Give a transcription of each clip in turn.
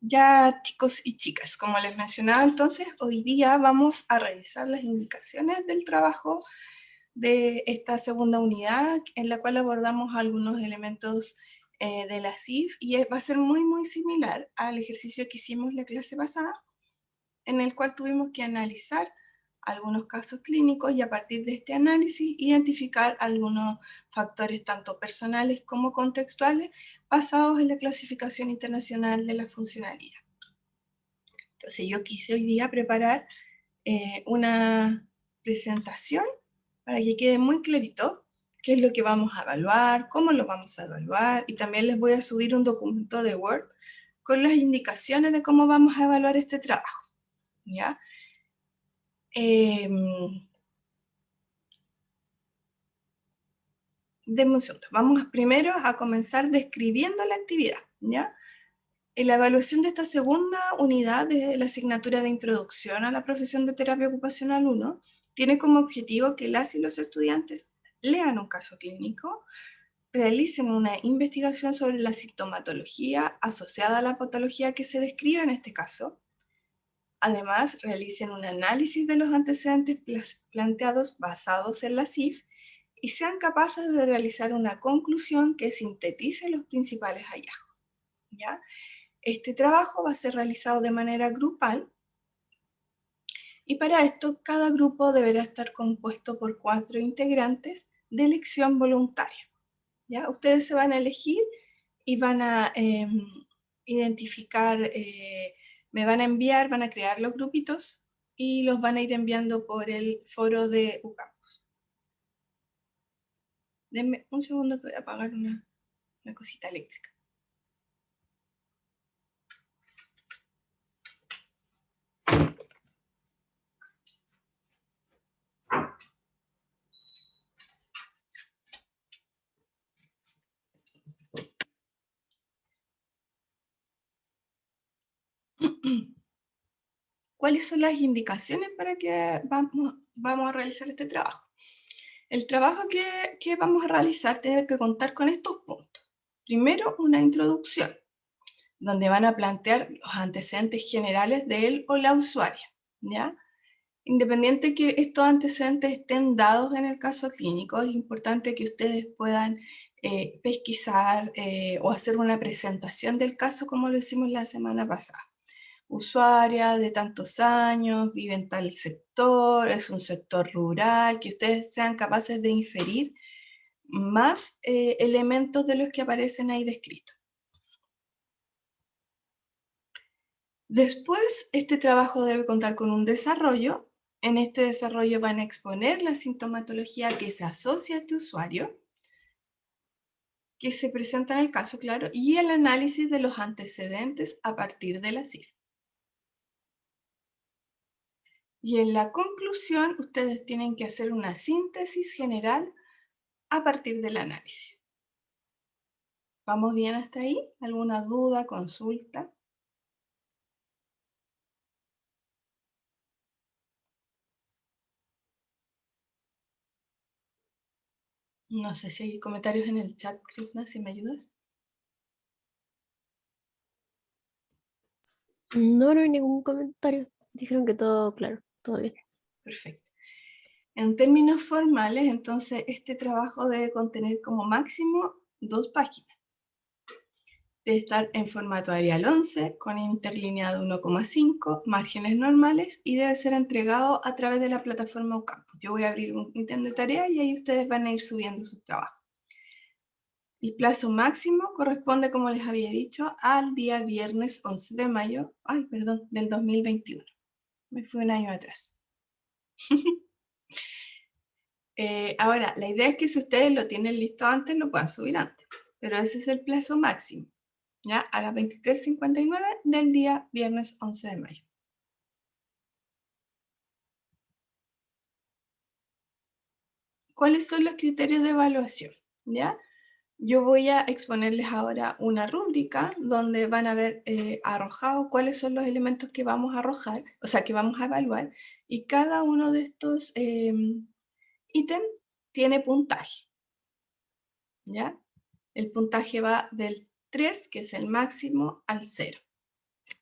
Ya, chicos y chicas, como les mencionaba entonces, hoy día vamos a revisar las indicaciones del trabajo de esta segunda unidad en la cual abordamos algunos elementos de la CIF y va a ser muy similar al ejercicio que hicimos la clase pasada, en el cual tuvimos que analizar algunos casos clínicos y a partir de este análisis identificar algunos factores tanto personales como contextuales basados en la clasificación internacional de la funcionalidad. Entonces yo quise hoy día preparar una presentación para que quede muy clarito qué es lo que vamos a evaluar, cómo lo vamos a evaluar, y también les voy a subir un documento de Word con las indicaciones de cómo vamos a evaluar este trabajo, ¿ya? Denme un segundo. Vamos primero a comenzar describiendo la actividad, ¿ya? En la evaluación de esta segunda unidad de la asignatura de Introducción a la Profesión de Terapia Ocupacional 1 tiene como objetivo que las y los estudiantes lean un caso clínico, realicen una investigación sobre la sintomatología asociada a la patología que se describe en este caso. Además, realicen un análisis de los antecedentes planteados basados en la CIF y sean capaces de realizar una conclusión que sintetice los principales hallazgos, ¿ya? Este trabajo va a ser realizado de manera grupal y para esto cada grupo deberá estar compuesto por 4 integrantes de elección voluntaria, ¿ya? Ustedes se van a elegir y van a identificar, me van a enviar, van a crear los grupitos y los van a ir enviando por el foro de UCAMPUS. Denme un segundo que voy a apagar una cosita eléctrica. ¿Cuáles son las indicaciones para que vamos a realizar este trabajo? El trabajo que vamos a realizar tiene que contar con estos puntos. Primero, una introducción, donde van a plantear los antecedentes generales de él o la usuaria, ¿ya? Independiente que estos antecedentes estén dados en el caso clínico, es importante que ustedes puedan pesquisar o hacer una presentación del caso como lo hicimos la semana pasada. Usuaria de tantos años, vive en tal sector, es un sector rural, que ustedes sean capaces de inferir más elementos de los que aparecen ahí descritos. Después, este trabajo debe contar con un desarrollo. En este desarrollo van a exponer la sintomatología que se asocia a este usuario, que se presenta en el caso, claro, y el análisis de los antecedentes a partir de la CIF. Y en la conclusión, ustedes tienen que hacer una síntesis general a partir del análisis. ¿Vamos bien hasta ahí? ¿Alguna duda, consulta? No sé si hay comentarios en el chat, Krishna, si me ayudas. No hay ningún comentario. Dijeron que todo claro, todo bien. Perfecto. En términos formales, entonces, este trabajo debe contener como máximo 2 páginas. Debe estar en formato Arial 11, con interlineado 1,5, márgenes normales, y debe ser entregado a través de la plataforma UCAMPUS. Yo voy a abrir un ítem de tarea y ahí ustedes van a ir subiendo sus trabajos. El plazo máximo corresponde, como les había dicho, al día viernes 11 de mayo, del 2021. Me fui un año atrás. Ahora, la idea es que si ustedes lo tienen listo antes, lo puedan subir antes, pero ese es el plazo máximo, ¿ya? A las 23:59 del día viernes 11 de mayo. ¿Cuáles son los criterios de evaluación? ¿Ya? Yo voy a exponerles ahora una rúbrica donde van a ver arrojado cuáles son los elementos que vamos a arrojar, o sea, que vamos a evaluar, y cada uno de estos ítems tiene puntaje, ¿ya? El puntaje va del 3, que es el máximo, al 0.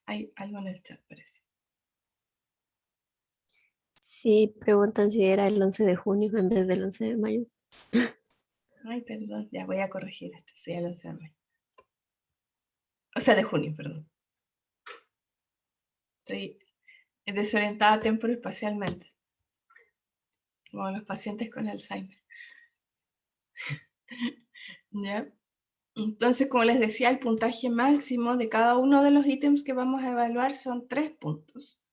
Hay algo en el chat, parece. Sí, preguntan si era el 11 de junio en vez del 11 de mayo. Ay, perdón, ya voy a corregir esto, sí, el 11 de mayo. O sea, de junio, perdón. Estoy desorientada temporoespacialmente, como los pacientes con Alzheimer. ¿Ya? Entonces, como les decía, el puntaje máximo de cada uno de los ítems que vamos a evaluar son 3 puntos,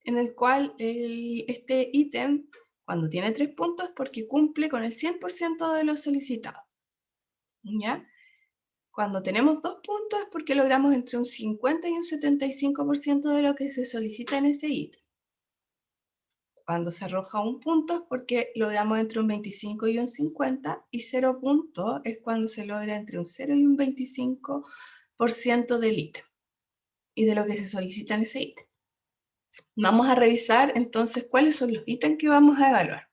en el cual este ítem, cuando tiene 3 puntos, porque cumple con el 100% de lo solicitado. ¿Ya? Cuando tenemos 2 puntos es porque logramos entre un 50 y un 75% de lo que se solicita en ese ítem. Cuando se arroja 1 punto es porque logramos entre un 25 y un 50, y 0 puntos es cuando se logra entre un 0 y un 25% del ítem y de lo que se solicita en ese ítem. Vamos a revisar entonces cuáles son los ítems que vamos a evaluar.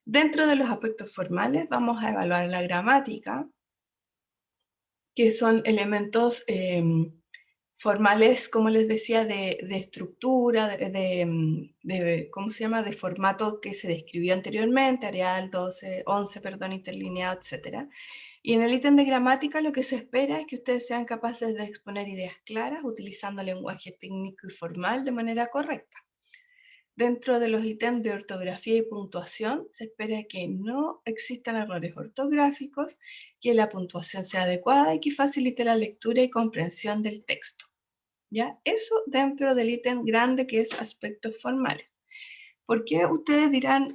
Dentro de los aspectos formales vamos a evaluar la gramática, que son elementos formales, como les decía, de estructura, ¿cómo se llama?, de formato que se describió anteriormente, Arial 12, 11, perdón, interlineado, etc. Y en el ítem de gramática lo que se espera es que ustedes sean capaces de exponer ideas claras utilizando lenguaje técnico y formal de manera correcta. Dentro de los ítems de ortografía y puntuación, se espera que no existan errores ortográficos, que la puntuación sea adecuada y que facilite la lectura y comprensión del texto. ¿Ya? Eso dentro del ítem grande que es aspectos formales. ¿Por qué ustedes dirán,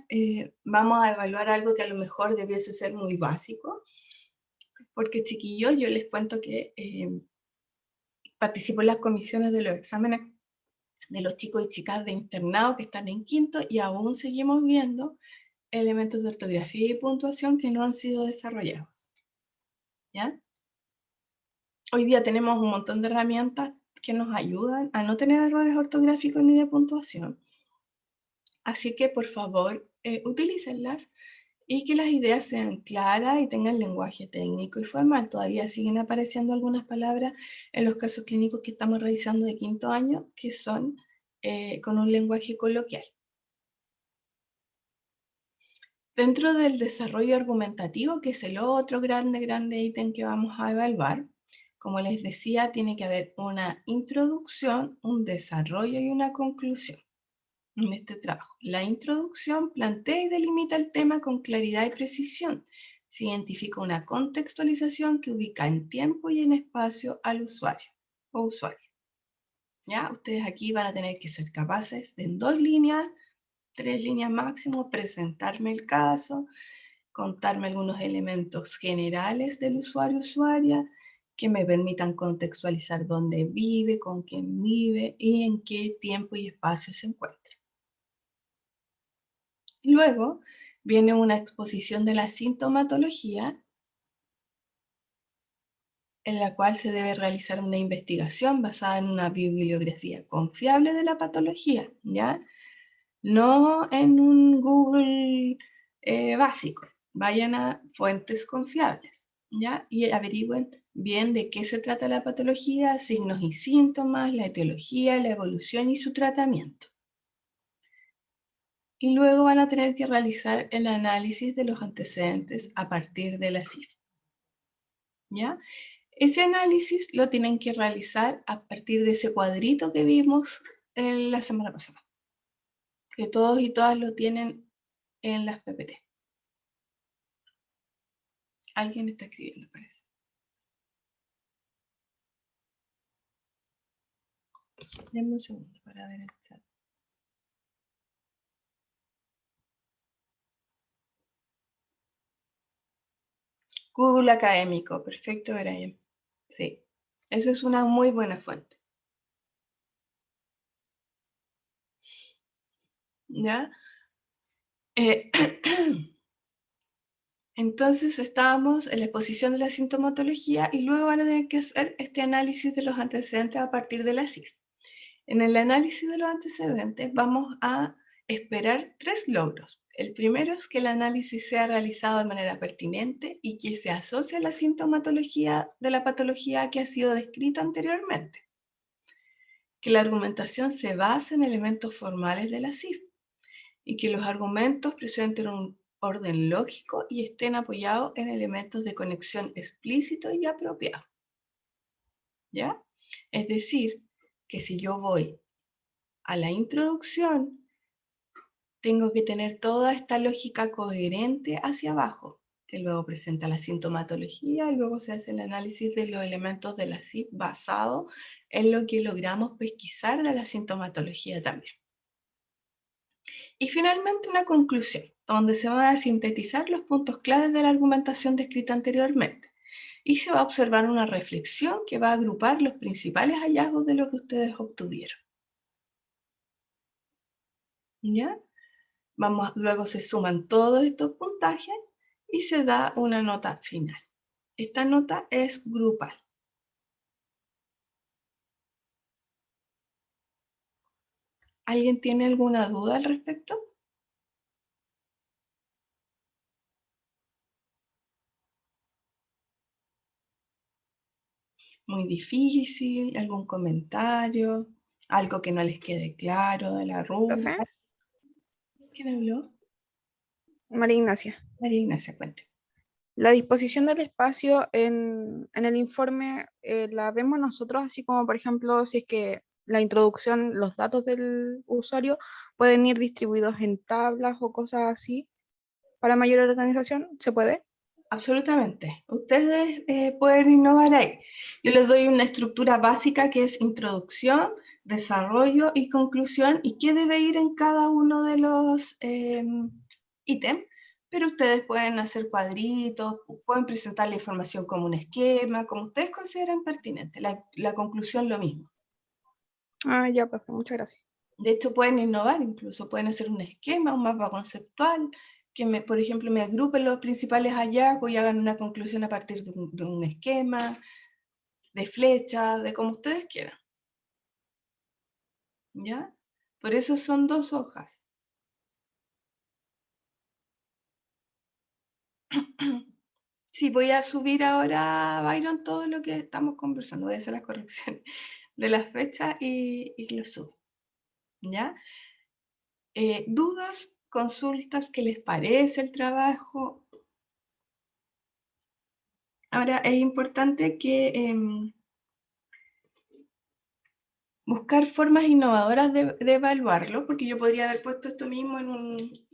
vamos a evaluar algo que a lo mejor debiese ser muy básico? Porque, chiquillos, yo les cuento que participo en las comisiones de los exámenes de los chicos y chicas de internado que están en quinto, y aún seguimos viendo elementos de ortografía y puntuación que no han sido desarrollados. ¿Ya? Hoy día tenemos un montón de herramientas que nos ayudan a no tener errores ortográficos ni de puntuación. Así que, por favor, utilícenlas, y que las ideas sean claras y tengan lenguaje técnico y formal. Todavía siguen apareciendo algunas palabras en los casos clínicos que estamos revisando de quinto año que son con un lenguaje coloquial. Dentro del desarrollo argumentativo, que es el otro grande ítem que vamos a evaluar, como les decía, tiene que haber una introducción, un desarrollo y una conclusión en este trabajo. La introducción plantea y delimita el tema con claridad y precisión. Se identifica una contextualización que ubica en tiempo y en espacio al usuario o usuaria. ¿Ya? Ustedes aquí van a tener que ser capaces de en 2 líneas, 3 líneas máximo, presentarme el caso, contarme algunos elementos generales del usuario o usuaria que me permitan contextualizar dónde vive, con quién vive y en qué tiempo y espacio se encuentra. Luego viene una exposición de la sintomatología, en la cual se debe realizar una investigación basada en una bibliografía confiable de la patología, ¿ya? No en un Google básico. Vayan a fuentes confiables, ¿ya? Y averigüen bien de qué se trata la patología, signos y síntomas, la etiología, la evolución y su tratamiento. Y luego van a tener que realizar el análisis de los antecedentes a partir de la cifra, ¿ya? Ese análisis lo tienen que realizar a partir de ese cuadrito que vimos la semana pasada, que todos y todas lo tienen en las PPT. Alguien está escribiendo, parece. Denme un segundo para ver el chat. Google Académico, perfecto, Brian. Sí, eso es una muy buena fuente. ¿Ya? Entonces estábamos en la exposición de la sintomatología y luego van a tener que hacer este análisis de los antecedentes a partir de la cifra. En el análisis de los antecedentes vamos a esperar 3 logros. El primero es que el análisis sea realizado de manera pertinente y que se asocie a la sintomatología de la patología que ha sido descrita anteriormente. que la argumentación se basa en elementos formales de la CIF y que los argumentos presenten un orden lógico y estén apoyados en elementos de conexión explícitos y apropiados. ¿Ya? Es decir, que si yo voy a la introducción, tengo que tener toda esta lógica coherente hacia abajo, que luego presenta la sintomatología y luego se hace el análisis de los elementos de la CIF basado en lo que logramos pesquisar de la sintomatología también. Y finalmente una conclusión, donde se van a sintetizar los puntos claves de la argumentación descrita anteriormente. Y se va a observar una reflexión que va a agrupar los principales hallazgos de lo que ustedes obtuvieron. ¿Ya? Luego se suman todos estos puntajes y se da una nota final. Esta nota es grupal. ¿Alguien tiene alguna duda al respecto? Muy difícil, algún comentario, algo que no les quede claro de la Profe, rúbrica. ¿Quién habló? María Ignacia. María Ignacia, cuente. La disposición del espacio en el informe la vemos nosotros, así como por ejemplo, si es que la introducción, los datos del usuario pueden ir distribuidos en tablas o cosas así para mayor organización, ¿se puede? Absolutamente. Ustedes pueden innovar ahí. Yo les doy una estructura básica que es introducción, desarrollo y conclusión y qué debe ir en cada uno de los ítems, pero ustedes pueden hacer cuadritos, pueden presentar la información como un esquema, como ustedes consideren pertinente. La conclusión lo mismo. Ah, ya, profe, muchas gracias. De hecho, pueden innovar incluso, pueden hacer un esquema, un mapa conceptual, que por ejemplo, me agrupen los principales hallazgos y hagan una conclusión a partir de un esquema, de flechas, de como ustedes quieran. ¿Ya? Por eso son 2 hojas. Sí, voy a subir ahora, Byron, todo lo que estamos conversando. Voy a hacer las correcciones de las fechas y lo subo. ¿Ya? ¿Dudas, consultas, qué les parece el trabajo? Ahora es importante que buscar formas innovadoras de evaluarlo, porque yo podría haber puesto esto mismo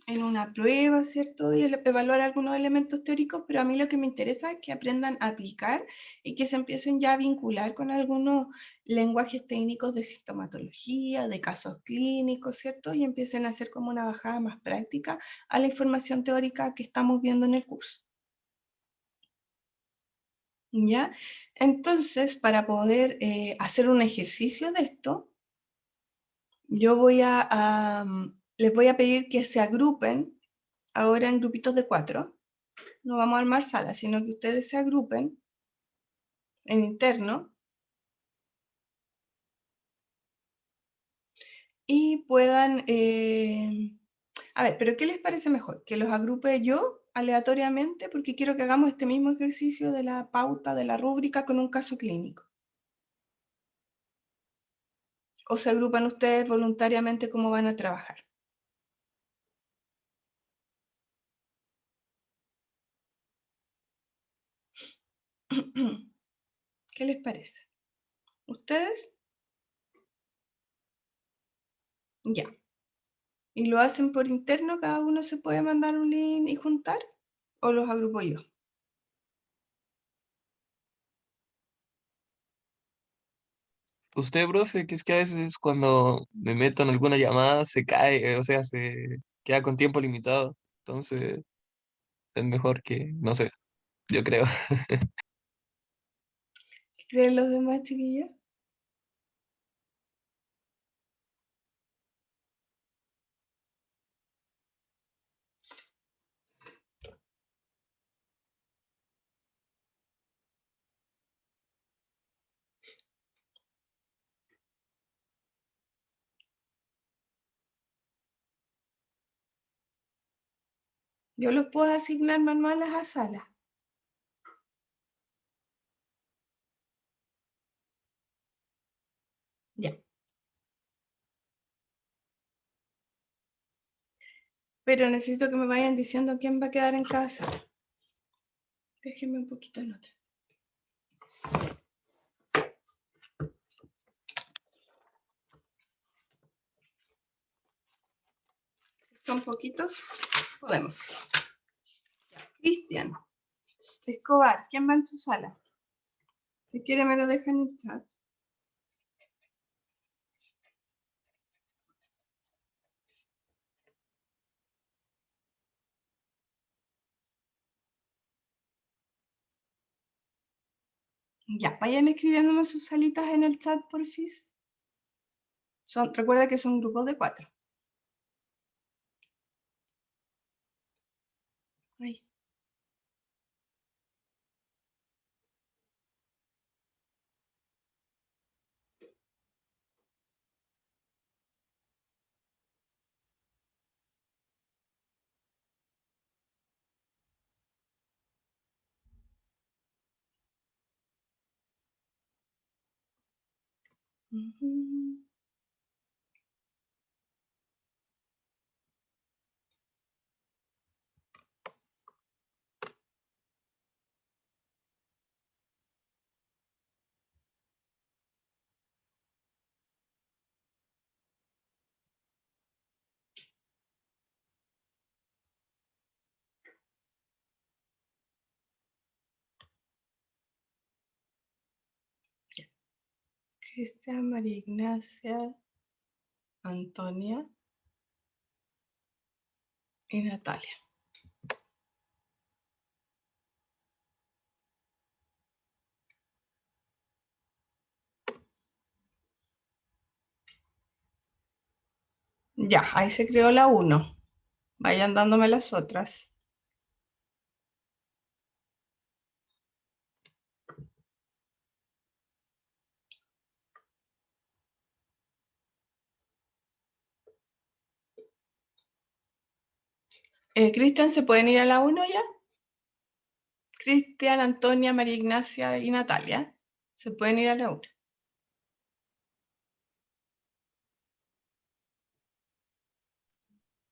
en una prueba, ¿cierto? Y evaluar algunos elementos teóricos, pero a mí lo que me interesa es que aprendan a aplicar y que se empiecen ya a vincular con algunos lenguajes técnicos de sintomatología, de casos clínicos, ¿cierto? Y empiecen a hacer como una bajada más práctica a la información teórica que estamos viendo en el curso. ¿Ya? Entonces, para poder hacer un ejercicio de esto, yo les voy a pedir que se agrupen ahora en grupitos de 4. No vamos a armar salas, sino que ustedes se agrupen en interno y puedan... a ver, pero ¿qué les parece mejor? ¿Que los agrupe yo aleatoriamente? Porque quiero que hagamos este mismo ejercicio de la pauta, de la rúbrica con un caso clínico. ¿O se agrupan ustedes voluntariamente cómo van a trabajar? ¿Qué les parece? ¿Ustedes? Ya. ¿Y lo hacen por interno? ¿Cada uno se puede mandar un link y juntar? ¿O los agrupo yo? Usted, profe, que es que a veces cuando me meto en alguna llamada se cae, o sea, se queda con tiempo limitado. Entonces es mejor que, no sé, yo creo. ¿Qué creen los demás, chiquillos? Yo los puedo asignar manuales a salas. Ya. pero necesito que me vayan diciendo quién va a quedar en cada sala. Déjenme un poquito de nota. Son poquitos, podemos. Cristian Escobar, ¿quién va en tu sala? Si quiere me lo dejan en el chat. Ya, vayan escribiéndome sus salitas en el chat, porfis. Recuerda que son grupos de 4. Ahí. Ujú. Cristian, María Ignacia, Antonia y Natalia. Ya, ahí se creó la 1. Vayan dándome las otras. Cristian, ¿se pueden ir a la 1 ya? Cristian, Antonia, María Ignacia y Natalia. ¿Se pueden ir a la 1?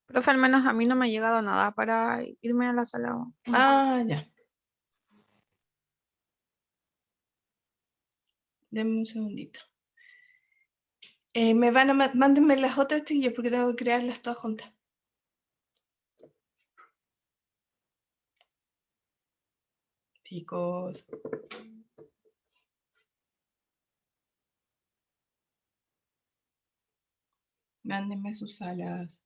Profe, al menos a mí no me ha llegado nada para irme a la sala 1. Ah, ya. Denme un segundito. Mándenme las otras chiquillos porque tengo que crearlas todas juntas. Chicos. Mándenme sus salas.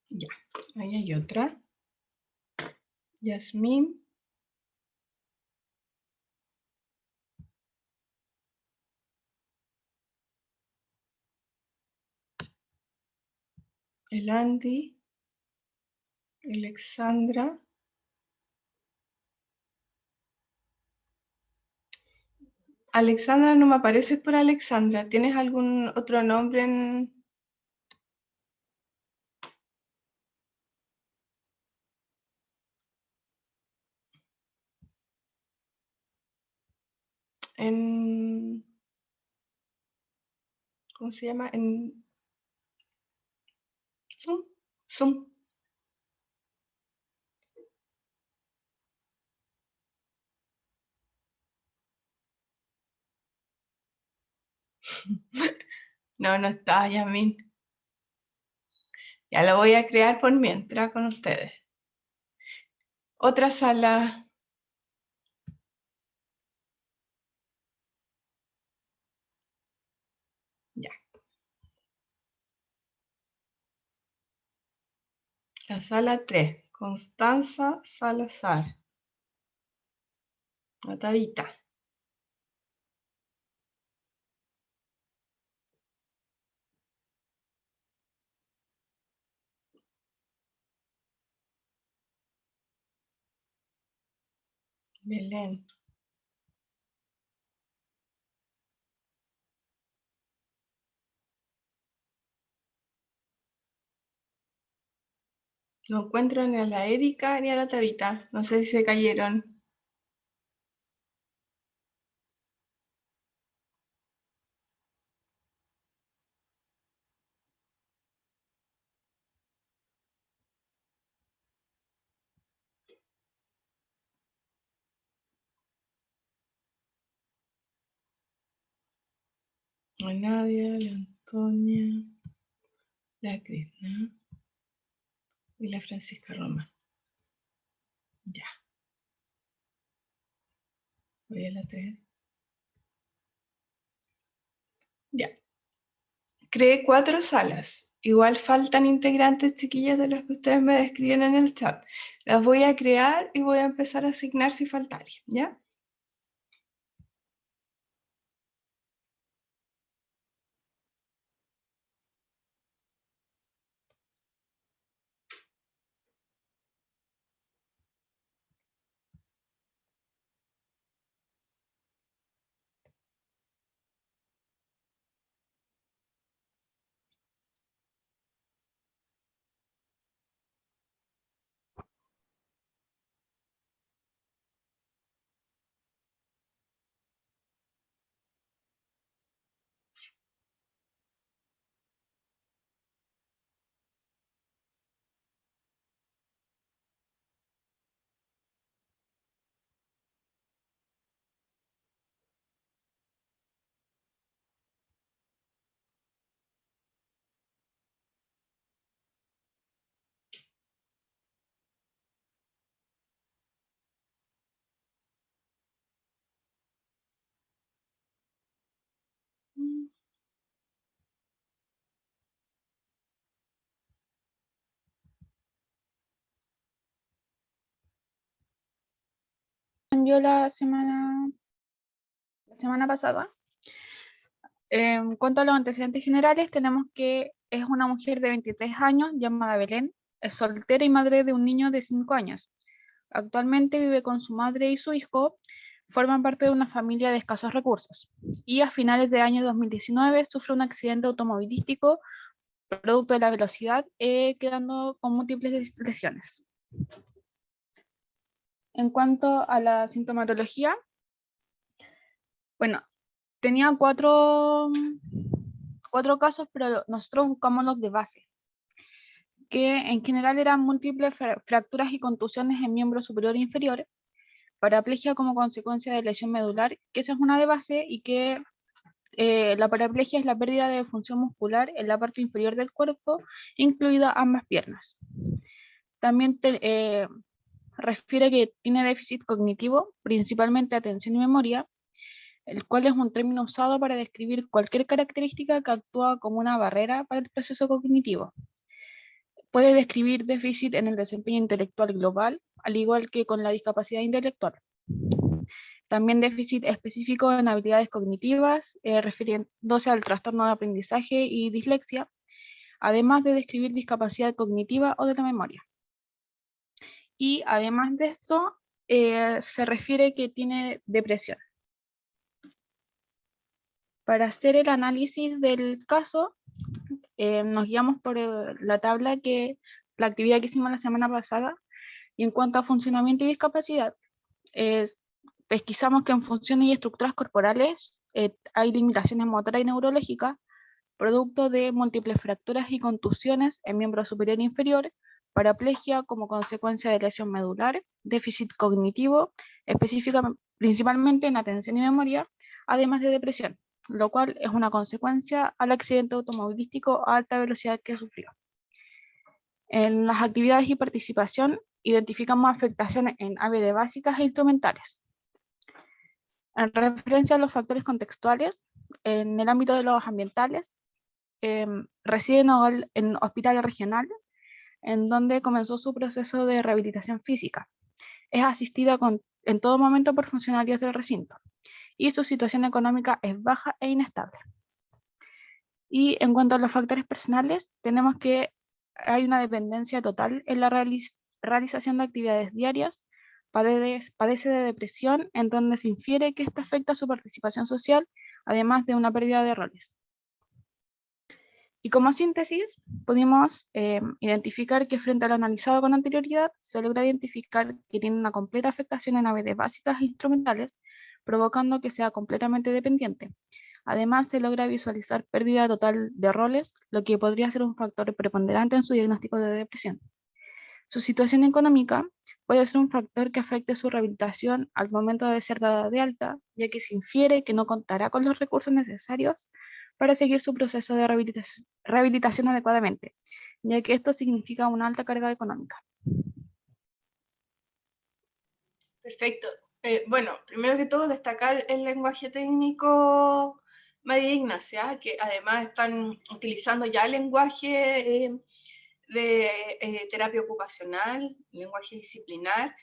Ya, ahí hay otra. Yasmín. El Andy. Alexandra. Alexandra, no me apareces por Alexandra. ¿Tienes algún otro nombre en ¿cómo se llama? En Zoom. Zoom. No, no está, Yamin. Ya lo voy a crear por mientras con ustedes. Otra sala. Ya. La sala 3. Constanza Salazar. Natavita. Belén. No encuentro ni a la Erika ni a la Tabita. No sé si se cayeron. La Nadia, la Antonia, la Krishna y la Francisca Roma. Ya. Voy a la 3. Ya. Creé 4 salas. Igual faltan integrantes, chiquillas, de las que ustedes me describen en el chat. Las voy a crear y voy a empezar a asignar si falta alguien, ¿ya? Yo la semana pasada. En cuanto a los antecedentes generales, tenemos que es una mujer de 23 años llamada Belén, es soltera y madre de un niño de 5 años. Actualmente vive con su madre y su hijo, forman parte de una familia de escasos recursos. Y a finales de año 2019 sufre un accidente automovilístico producto de la velocidad, quedando con múltiples lesiones. En cuanto a la sintomatología, bueno, tenía cuatro casos, pero nosotros buscamos los de base, que en general eran múltiples fracturas y contusiones en miembro superior e inferior, paraplegia como consecuencia de lesión medular, que esa es una de base, y que la paraplegia es la pérdida de función muscular en la parte inferior del cuerpo, incluida ambas piernas. También refiere que tiene déficit cognitivo, principalmente atención y memoria, el cual es un término usado para describir cualquier característica que actúa como una barrera para el proceso cognitivo. Puede describir déficit en el desempeño intelectual global, al igual que con la discapacidad intelectual. También déficit específico en habilidades cognitivas, refiriéndose al trastorno de aprendizaje y dislexia, además de describir discapacidad cognitiva o de la memoria. Y además de esto, se refiere que tiene depresión. Para hacer el análisis del caso, nos guiamos por la actividad que hicimos la semana pasada, y en cuanto a funcionamiento y discapacidad, pesquisamos que en funciones y estructuras corporales hay limitaciones motoras y neurológicas, producto de múltiples fracturas y contusiones en miembro superior e inferior, paraplegia como consecuencia de lesión medular, déficit cognitivo, principalmente en atención y memoria, además de depresión. lo cual es una consecuencia al accidente automovilístico a alta velocidad que sufrió. En las actividades y participación identificamos afectaciones en ABD básicas e instrumentales. En referencia a los factores contextuales, en el ámbito de los ambientales, reside en hospitales regionales, en donde comenzó su proceso de rehabilitación física. Es asistida en todo momento por funcionarios del recinto, y su situación económica es baja e inestable. Y en cuanto a los factores personales, tenemos que hay una dependencia total en la realización de actividades diarias, padece de depresión, en donde se infiere que esto afecta su participación social, además de una pérdida de roles. Y como síntesis, pudimos identificar que frente a lo analizado con anterioridad, se logra identificar que tiene una completa afectación en ABD básicas e instrumentales, provocando que sea completamente dependiente. Además, se logra visualizar pérdida total de roles, lo que podría ser un factor preponderante en su diagnóstico de depresión. Su situación económica puede ser un factor que afecte su rehabilitación al momento de ser dada de alta, ya que se infiere que no contará con los recursos necesarios para seguir su proceso de rehabilitación adecuadamente, ya que esto significa una alta carga económica. Perfecto. Bueno, primero que todo, destacar el lenguaje técnico, María Ignacia, que además están utilizando ya el lenguaje de terapia ocupacional, lenguaje disciplinar.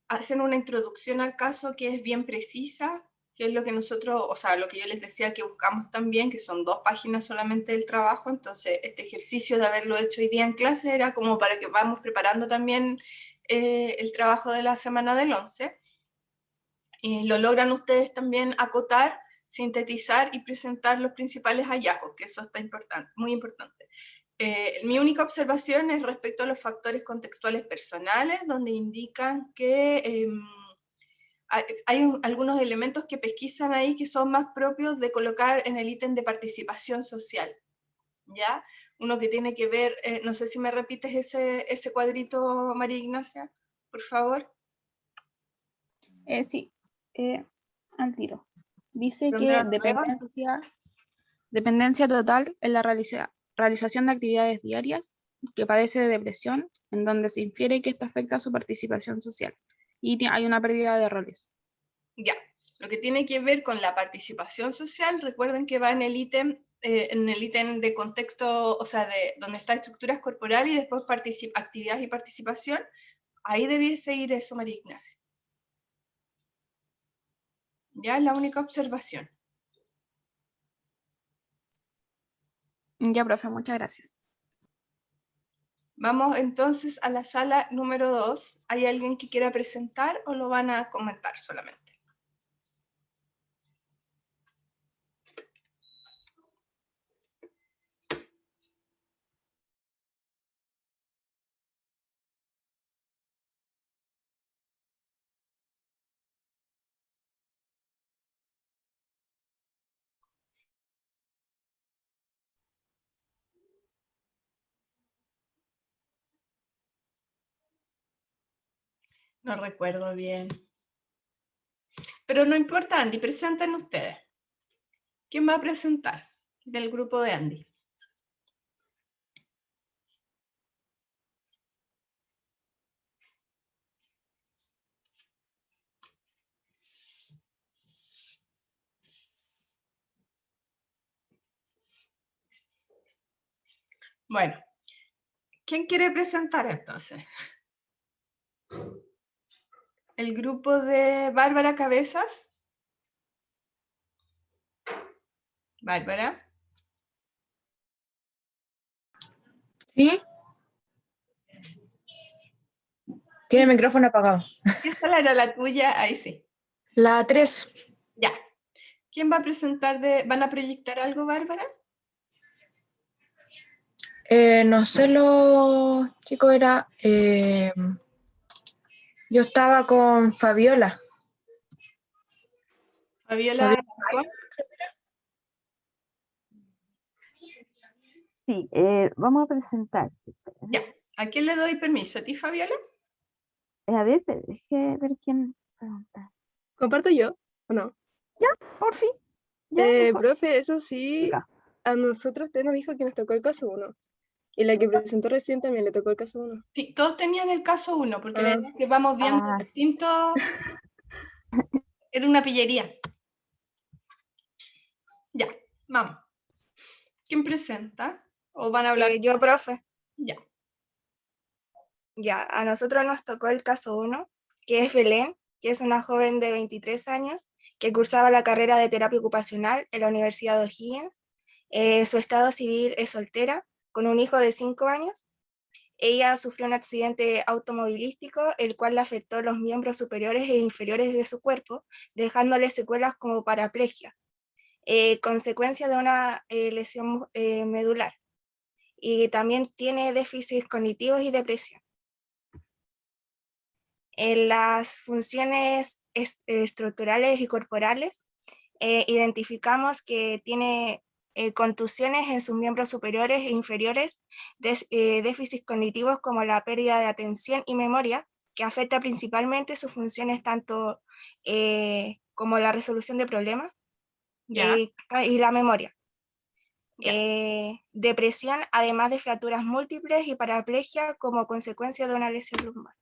Hacen una introducción al caso que es bien precisa, que es lo que nosotros, o sea, lo que yo les decía que buscamos también, que son 2 páginas solamente del trabajo. Entonces este ejercicio de haberlo hecho hoy día en clase era como para que vamos preparando también el trabajo de la semana del 11. Y lo logran ustedes también acotar, sintetizar y presentar los principales hallazgos, que eso está muy importante. Mi única observación es respecto a los factores contextuales personales, donde indican que hay algunos elementos que pesquisan ahí que son más propios de colocar en el ítem de participación social, ¿ya? Uno que tiene que ver, no sé si me repites ese cuadrito, María Ignacia, por favor. Sí, al tiro. Dice Pero me que lo levanta. dependencia total en la realización de actividades diarias, que padece de depresión, en donde se infiere que esto afecta a su participación social. Y hay una pérdida de roles. Ya, lo que tiene que ver con la participación social, recuerden que va en el ítem de contexto, o sea, de donde está estructuras corporales y después actividades y participación. Ahí debiese ir eso, María Ignacia. Ya es la única observación. Ya, profe, muchas gracias. Vamos entonces a la sala número 2. ¿Hay alguien que quiera presentar o lo van a comentar solamente? No recuerdo bien. Pero no importa, Andy, presenten ustedes. ¿Quién va a presentar del grupo de Andy? Bueno, ¿quién quiere presentar entonces? ¿El grupo de Bárbara Cabezas? Bárbara. Sí, tiene el micrófono apagado. ¿Qué sala era la tuya? Ahí sí. La 3. Ya. ¿Quién va a presentar van a proyectar algo, Bárbara? No sé lo chico era. Yo estaba con Fabiola. Fabiola. Fabiola. Sí, vamos a presentar. Ya. ¿A quién le doy permiso? ¿A ti, Fabiola? A ver, pero deje ver quién pregunta. ¿Comparto yo o no? Por fin. Ya, mejor. Profe, eso sí, Diga. a nosotros usted nos dijo que nos tocó el caso 1. Y la que presentó recién también le tocó el caso 1. Sí, todos tenían el caso 1, porque la Ah. idea es que vamos viendo Ah, distintos. Era una pillería. Ya, vamos. ¿Quién presenta? ¿O van a hablar? Yo, profe. Ya. Ya, a nosotros nos tocó el caso 1, que es Belén, que es una joven de 23 años que cursaba la carrera de terapia ocupacional en la Universidad de O'Higgins. Su estado civil es soltera, con un hijo de 5 años. Ella sufrió un accidente automovilístico, el cual le afectó los miembros superiores e inferiores de su cuerpo, dejándole secuelas como paraplegia, consecuencia de una lesión medular. Y también tiene déficits cognitivos y depresión. En las funciones estructurales y corporales, identificamos que tiene contusiones en sus miembros superiores e inferiores, déficits cognitivos como la pérdida de atención y memoria, que afecta principalmente sus funciones tanto como la resolución de problemas Ya. y la memoria. Ya. Depresión, además de fracturas múltiples y paraplegia como consecuencia de una lesión lumbar.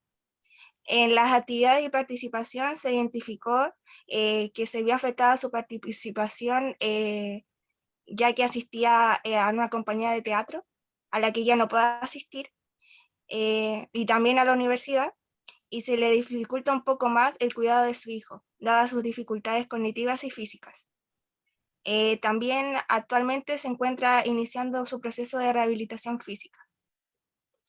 En las actividades y participación se identificó que se vio afectada su participación ya que asistía a una compañía de teatro a la que ya no puede asistir y también a la universidad, y se le dificulta un poco más el cuidado de su hijo, dadas sus dificultades cognitivas y físicas. También actualmente se encuentra iniciando su proceso de rehabilitación física.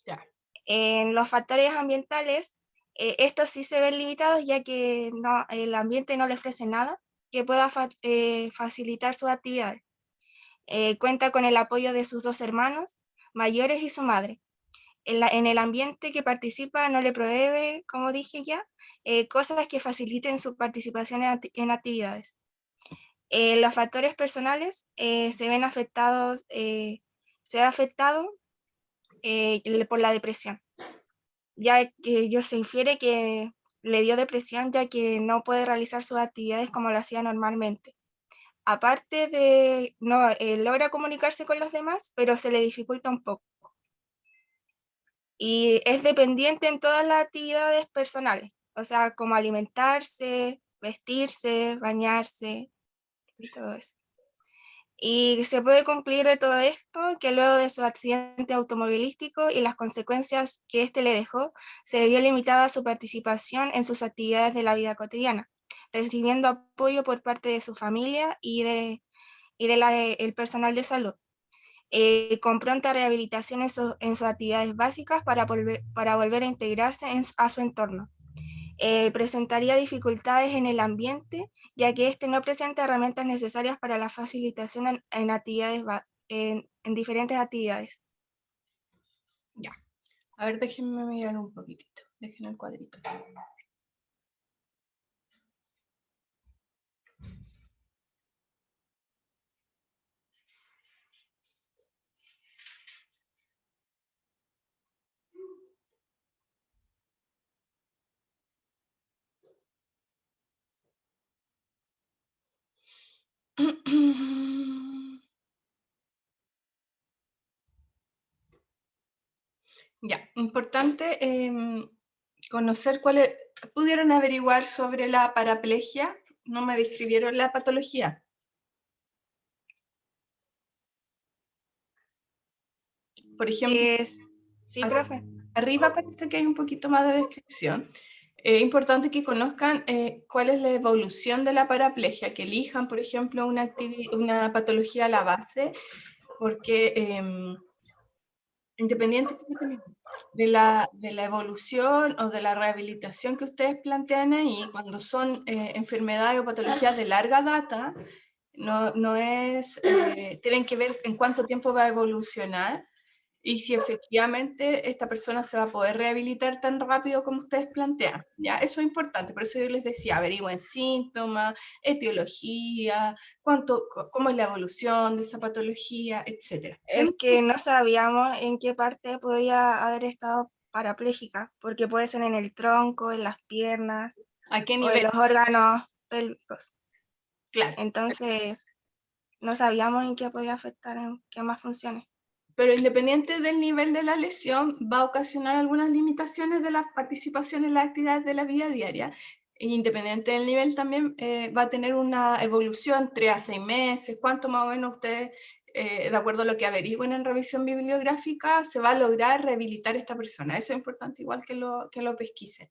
Ya. En los factores ambientales, estos sí se ven limitados ya que el ambiente no le ofrece nada que pueda facilitar sus actividades. Cuenta con el apoyo de sus 2 hermanos mayores y su madre. En el ambiente que participa no le provee, como dije ya, cosas que faciliten su participación en actividades. Los factores personales se ven afectados, se ve afectado por la depresión, ya que se infiere que le dio depresión ya que no puede realizar sus actividades como lo hacía normalmente. Aparte de, no, logra comunicarse con los demás, pero se le dificulta un poco. Y es dependiente en todas las actividades personales, o sea, como alimentarse, vestirse, bañarse y todo eso. Y se puede concluir de todo esto que luego de su accidente automovilístico y las consecuencias que éste le dejó, se vio limitada su participación en sus actividades de la vida cotidiana, recibiendo apoyo por parte de su familia y el personal de salud, con pronta rehabilitación en sus actividades básicas para volver a integrarse a su entorno. Presentaría dificultades en el ambiente, ya que este no presenta herramientas necesarias para la facilitación en actividades, en diferentes actividades. Ya. A ver, déjenme mirar un poquitito. Dejen el cuadrito. Ya, importante conocer cuáles, pudieron averiguar sobre la paraplegia, no me describieron la patología. Por ejemplo, Sí, profe. arriba parece que hay un poquito más de descripción. Es importante que conozcan cuál es la evolución de la paraplegia, que elijan, por ejemplo, una patología a la base, porque independientemente de la evolución o de la rehabilitación que ustedes plantean ahí, cuando son enfermedades o patologías de larga data, no es, tienen que ver en cuánto tiempo va a evolucionar y si efectivamente esta persona se va a poder rehabilitar tan rápido como ustedes plantean. ¿Ya? Eso es importante, por eso yo les decía, averigüen síntomas, etiología, cómo es la evolución de esa patología, etc. Es que no sabíamos en qué parte podía haber estado parapléjica, porque puede ser en el tronco, en las piernas ¿A qué o en nivel? los órganos pélvicos. Claro. Entonces, no sabíamos en qué podía afectar en qué más funciones. Pero independiente del nivel de la lesión, va a ocasionar algunas limitaciones de la participación en las actividades de la vida diaria. E independiente del nivel también va a tener una evolución 3 a 6 meses, cuánto más o menos ustedes, de acuerdo a lo que averigüen en revisión bibliográfica, se va a lograr rehabilitar a esta persona. Eso es importante, igual que lo pesquisen.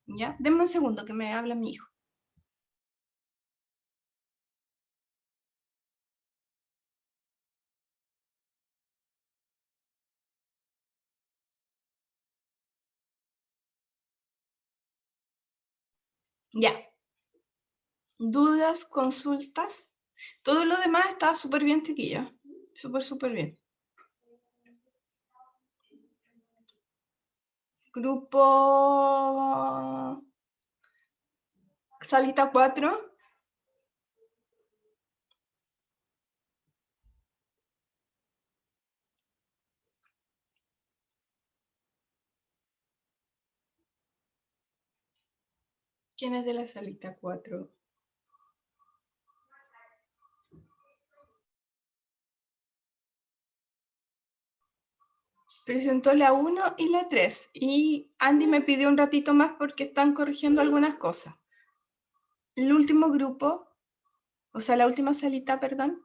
¿Ya? Denme un segundo que me habla mi hijo. Ya. ¿Dudas, consultas? Todo lo demás está súper bien, chiquilla. Súper bien. Grupo salita 4. ¿Quién es de la salita 4? Presentó la 1 y la 3. Y Andy me pidió un ratito más porque están corrigiendo algunas cosas. El último grupo, o sea, la última salita, perdón.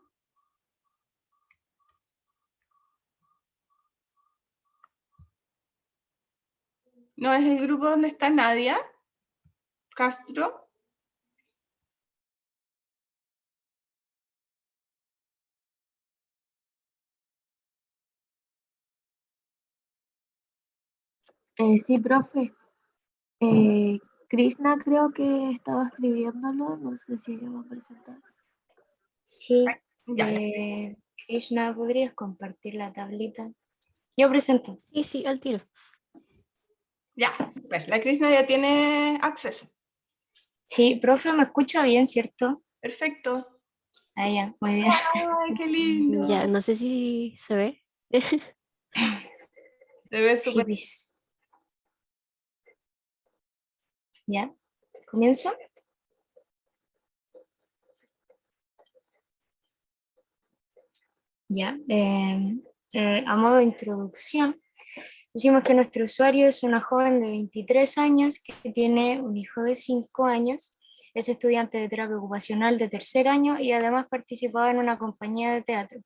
No es el grupo donde está Nadia Castro. Sí, profe. Krishna creo que estaba escribiéndolo, no sé si ella va a presentar. Sí, Ya, Krishna, ¿podrías compartir la tablita? Yo presento. Sí, sí, al tiro. ya, super. La Krishna ya tiene acceso. Sí, profe, ¿me escucha bien, cierto? Perfecto. Ah, ya, muy bien. Ay, qué lindo. Ya, no sé si se ve. Se ve Sí, súper. pues. ¿Ya? ¿Comienzo? Ya. A modo de introducción, pusimos que nuestro usuario es una joven de 23 años que tiene un hijo de 5 años, es estudiante de terapia ocupacional de tercer año y además participaba en una compañía de teatro.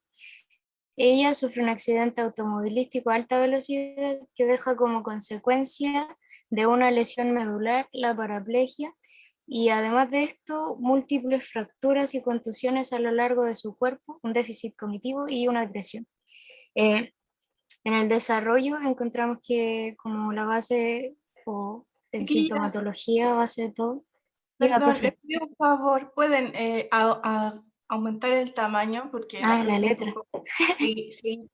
Ella sufre un accidente automovilístico a alta velocidad que deja como consecuencia de una lesión medular la paraplegia y además de esto múltiples fracturas y contusiones a lo largo de su cuerpo, un déficit cognitivo y una depresión. En el desarrollo encontramos que como la base o en sintomatología, base de todo. Diga, Perdón, profe. les pido un favor, ¿pueden aumentar el tamaño? Porque la La profe un letra. poco... Sí.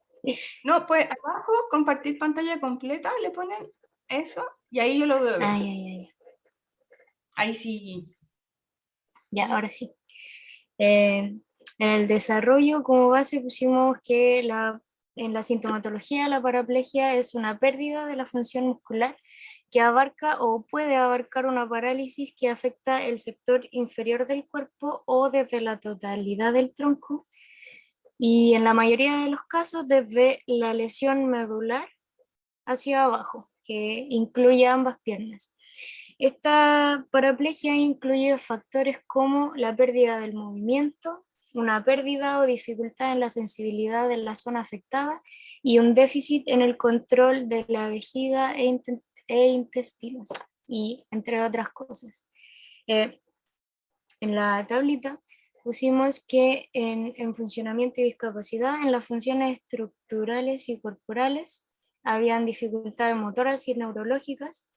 No, pues abajo, compartir pantalla completa, le ponen eso y ahí yo lo veo bien. Ya. Ahí sí. Ya, ahora sí. En el desarrollo, como base, pusimos que en la sintomatología la paraplegia es una pérdida de la función muscular que abarca o puede abarcar una parálisis que afecta el sector inferior del cuerpo o desde la totalidad del tronco y en la mayoría de los casos desde la lesión medular hacia abajo, que incluye ambas piernas. Esta paraplegia incluye factores como la pérdida del movimiento, una pérdida o dificultad en la sensibilidad de la zona afectada y un déficit en el control de la vejiga e intestinos, y entre otras cosas. En la tablita pusimos que en funcionamiento y discapacidad, en las funciones estructurales y corporales, habían dificultades motoras y neurológicas,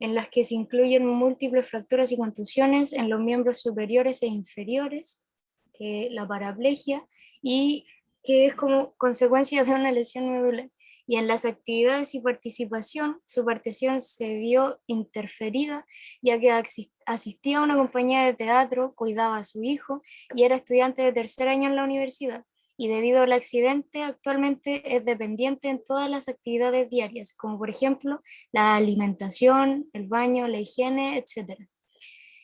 en las que se incluyen múltiples fracturas y contusiones en los miembros superiores e inferiores, que la paraplegia, y que es como consecuencia de una lesión medular. Y en las actividades y participación, su participación se vio interferida, ya que asistía a una compañía de teatro, cuidaba a su hijo y era estudiante de tercer año en la universidad. Y debido al accidente, actualmente es dependiente en todas las actividades diarias, como por ejemplo la alimentación, el baño, la higiene, etc.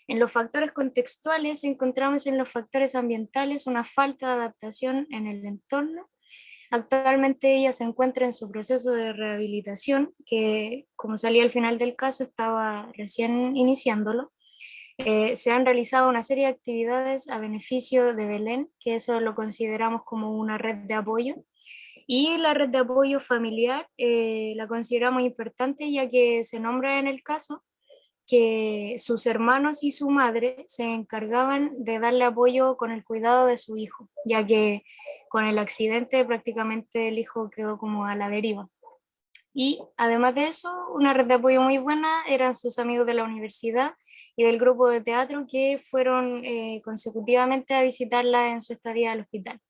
En los factores contextuales encontramos en los factores ambientales una falta de adaptación en el entorno. Actualmente ella se encuentra en su proceso de rehabilitación, que como salía al final del caso, estaba recién iniciándolo. Se han realizado una serie de actividades a beneficio de Belén, que eso lo consideramos como una red de apoyo. Y la red de apoyo familiar la consideramos importante, ya que se nombra en el caso que sus hermanos y su madre se encargaban de darle apoyo con el cuidado de su hijo, ya que con el accidente prácticamente el hijo quedó como a la deriva. Y además de eso, una red de apoyo muy buena eran sus amigos de la universidad y del grupo de teatro que fueron consecutivamente a visitarla en su estadía al hospital.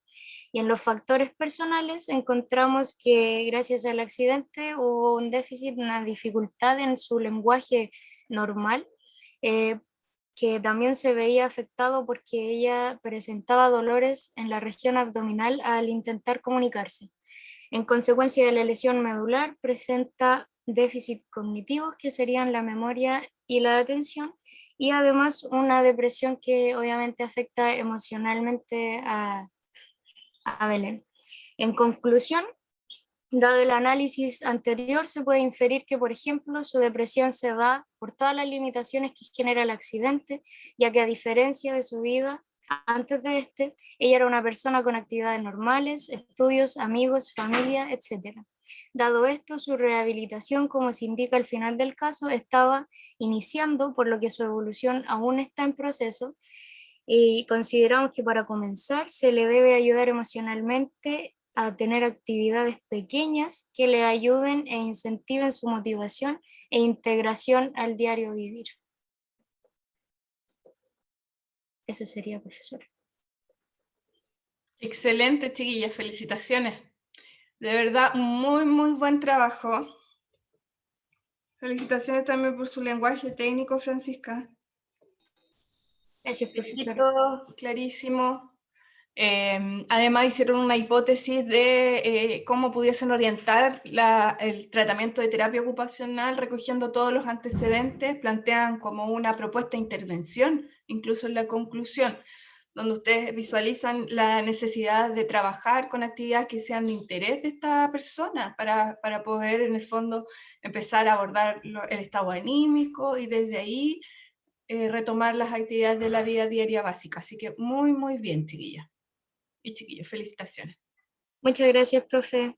Y en los factores personales encontramos que gracias al accidente hubo un déficit, una dificultad en su lenguaje normal, que también se veía afectado porque ella presentaba dolores en la región abdominal al intentar comunicarse. En consecuencia de la lesión medular, presenta déficit cognitivos que serían la memoria y la atención, y además una depresión que obviamente afecta emocionalmente a Belén. En conclusión, dado el análisis anterior, se puede inferir que, por ejemplo, su depresión se da por todas las limitaciones que genera el accidente, ya que a diferencia de su vida antes de este, ella era una persona con actividades normales, estudios, amigos, familia, etc. Dado esto, su rehabilitación, como se indica al final del caso, estaba iniciando, por lo que su evolución aún está en proceso, y consideramos que para comenzar se le debe ayudar emocionalmente a tener actividades pequeñas que le ayuden e incentiven su motivación e integración al diario vivir. Eso sería, profesora. Excelente, chiquillas, felicitaciones. De verdad, muy, muy buen trabajo. Felicitaciones también por su lenguaje técnico, Francisca. Gracias, profesora. Felicito, clarísimo. Además hicieron una hipótesis de cómo pudiesen orientar el tratamiento de terapia ocupacional recogiendo todos los antecedentes, plantean como una propuesta de intervención, incluso en la conclusión, donde ustedes visualizan la necesidad de trabajar con actividades que sean de interés de esta persona para poder en el fondo empezar a abordar el estado anímico y desde ahí retomar las actividades de la vida diaria básica. Así que muy, muy bien, chiquillas. Y chiquillos, felicitaciones. Muchas gracias, profe.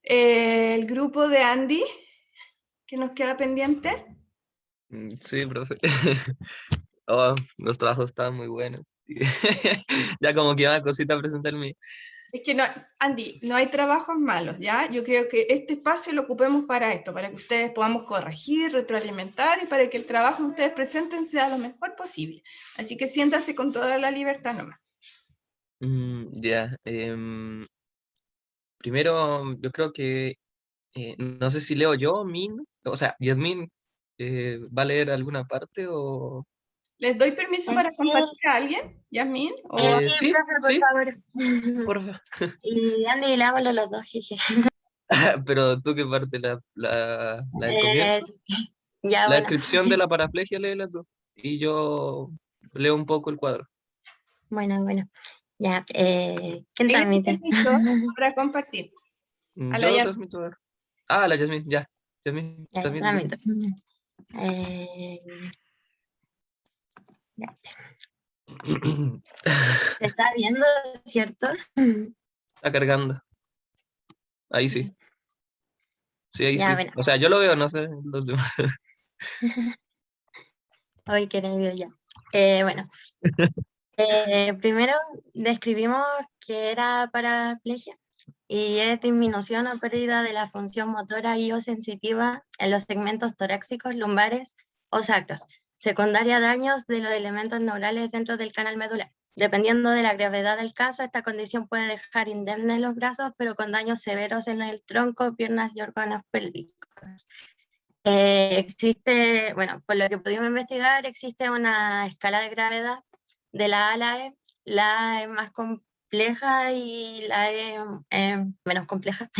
El grupo de Andy, que nos queda pendiente. Sí, profe. Oh, los trabajos estaban muy buenos. Ya como que una cosita a presentarme. Es que no, Andy, no hay trabajos malos, ¿ya? Yo creo que este espacio lo ocupemos para esto, para que ustedes podamos corregir, retroalimentar y para que el trabajo que ustedes presenten sea lo mejor posible. Así que siéntase con toda la libertad nomás. Ya. Primero, yo creo que, no sé si leo yo, Min, o sea, Yasmin, ¿va a leer alguna parte o...? ¿Les doy permiso para compartir a alguien, Yasmin? Sí, Sí, profe, por sí, favor. porfa. Y Andy, leámoslo los dos, jeje. Pero tú qué parte, la del Eh, comienzo, ya, la bueno. descripción de la paraplegia, léela tú. Y yo leo un poco el cuadro. Bueno. Ya, ¿quién Tengan transmite? permiso para compartir. A la Yo Yasmin. transmito ahora. Ah, la Yasmin, ya. Yasmin, Ya, transmite tú. transmito. Ya. Se está viendo, ¿cierto? Está cargando. Ahí sí. Sí, ahí Ya, sí. bueno. O sea, yo lo veo, no sé los demás. Hoy que nervio ya. Bueno. Primero describimos que era paraplegia y es disminución o pérdida de la función motora y o sensitiva en los segmentos torácicos, lumbares o sacros, secundaria a daños de los elementos neurales dentro del canal medular. Dependiendo de la gravedad del caso, esta condición puede dejar indemnes los brazos, pero con daños severos en el tronco, piernas y órganos pélvicos. Existe, bueno, por lo que pudimos investigar, existe una escala de gravedad de la A a la E. La A es más compleja y la E menos compleja.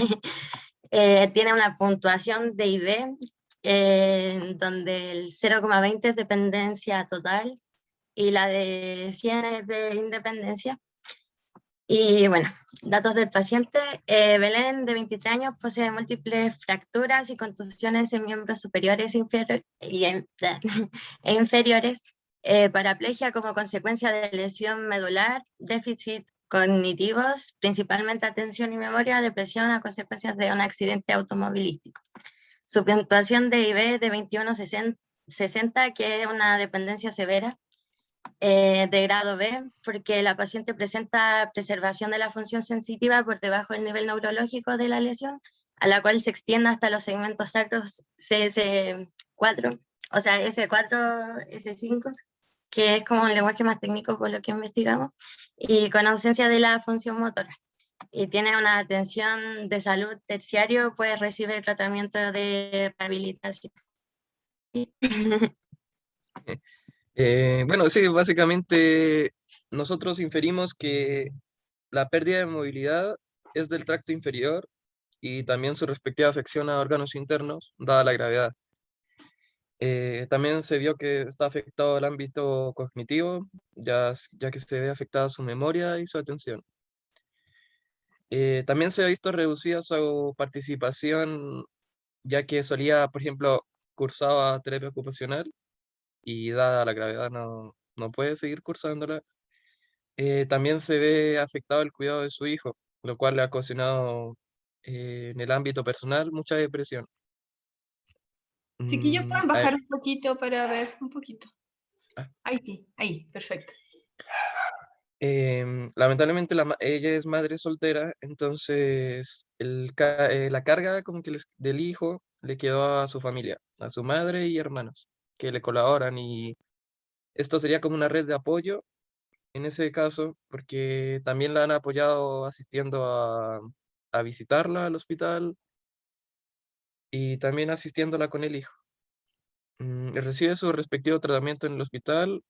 Tiene una puntuación de I B donde el 0,20 es dependencia total y la de 100 es de independencia. Y bueno, datos del paciente. Belén, de 23 años, posee múltiples fracturas y contusiones en miembros superiores e inferiores, paraplegia como consecuencia de lesión medular, déficit cognitivos, principalmente atención y memoria, depresión a consecuencias de un accidente automovilístico. Su puntuación de IB es de 2160, que es una dependencia severa, de grado B, porque la paciente presenta preservación de la función sensitiva por debajo del nivel neurológico de la lesión, a la cual se extiende hasta los segmentos sacros CS4, o sea, S4, S5, que es como un lenguaje más técnico por lo que investigamos, y con ausencia de la función motora. Y tiene una atención de salud terciario, pues recibe tratamiento de rehabilitación. Bueno, sí, básicamente nosotros inferimos que la pérdida de movilidad es del tracto inferior y también su respectiva afección a órganos internos, dada la gravedad. También se vio que está afectado el ámbito cognitivo, ya que se ve afectada su memoria y su atención. También se ha visto reducida su participación, ya que solía, por ejemplo, cursaba terapia ocupacional y dada la gravedad no puede seguir cursándola. También se ve afectado el cuidado de su hijo, lo cual le ha ocasionado en el ámbito personal mucha depresión. Chiquillos, pueden A ver, bajar un poquito para ver, un poquito. ah, Ahí sí, ahí, perfecto. lamentablemente ella es madre soltera, entonces la carga como que del hijo le quedó a su familia, a su madre y hermanos, que le colaboran, y esto sería como una red de apoyo en ese caso, porque también la han apoyado asistiendo a visitarla al hospital y también asistiéndola con el hijo. Recibe su respectivo tratamiento en el hospital,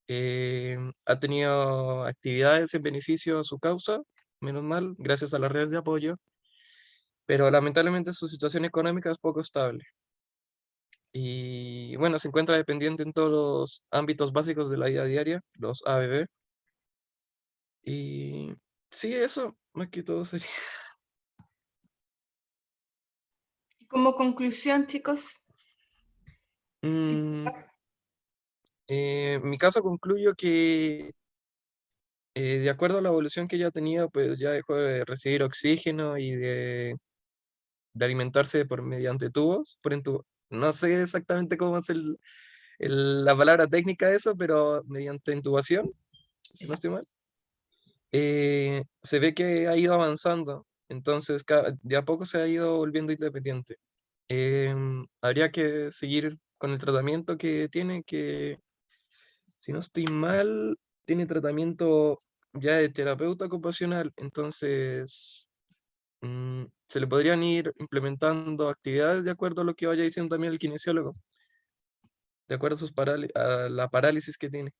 ha tenido actividades en beneficio a su causa, menos mal, gracias a las redes de apoyo, pero lamentablemente su situación económica es poco estable. Y bueno, se encuentra dependiente en todos los ámbitos básicos de la vida diaria, los ABB. Y sí, eso, más que todo sería. Como conclusión, chicos, Mm, chicas, en mi caso concluyo que de acuerdo a la evolución que ella ha tenido, pues ya dejó de recibir oxígeno y de alimentarse mediante tubos, no sé exactamente cómo es la palabra técnica de eso, pero mediante intubación, si no estoy mal. Se ve que ha ido avanzando, entonces de a poco se ha ido volviendo independiente. Habría que seguir con el tratamiento que tiene, que si no estoy mal, tiene tratamiento ya de terapeuta ocupacional, entonces se le podrían ir implementando actividades de acuerdo a lo que vaya diciendo también el kinesiólogo, de acuerdo a, a la parálisis que tiene.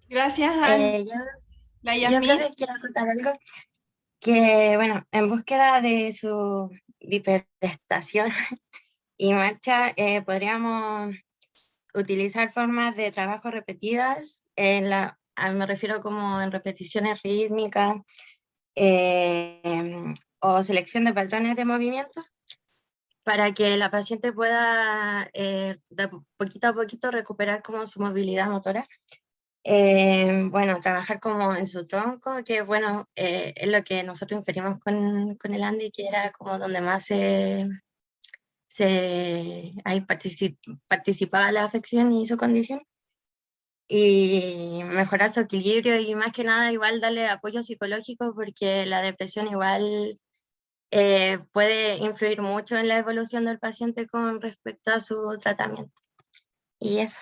gracias a Yo, la yo Yasmín. creo que quiero contar algo, que bueno, en búsqueda de su bipedestación y marcha, podríamos utilizar formas de trabajo repetidas, me refiero como en repeticiones rítmicas, o selección de patrones de movimiento, para que la paciente pueda de poquito a poquito recuperar como su movilidad motora. Bueno, trabajar como en su tronco, que bueno, es lo que nosotros inferimos con el Andy, que era como donde más ahí participaba la afección y su condición. Y mejorar su equilibrio y más que nada igual darle apoyo psicológico, porque la depresión igual puede influir mucho en la evolución del paciente con respecto a su tratamiento. Y eso.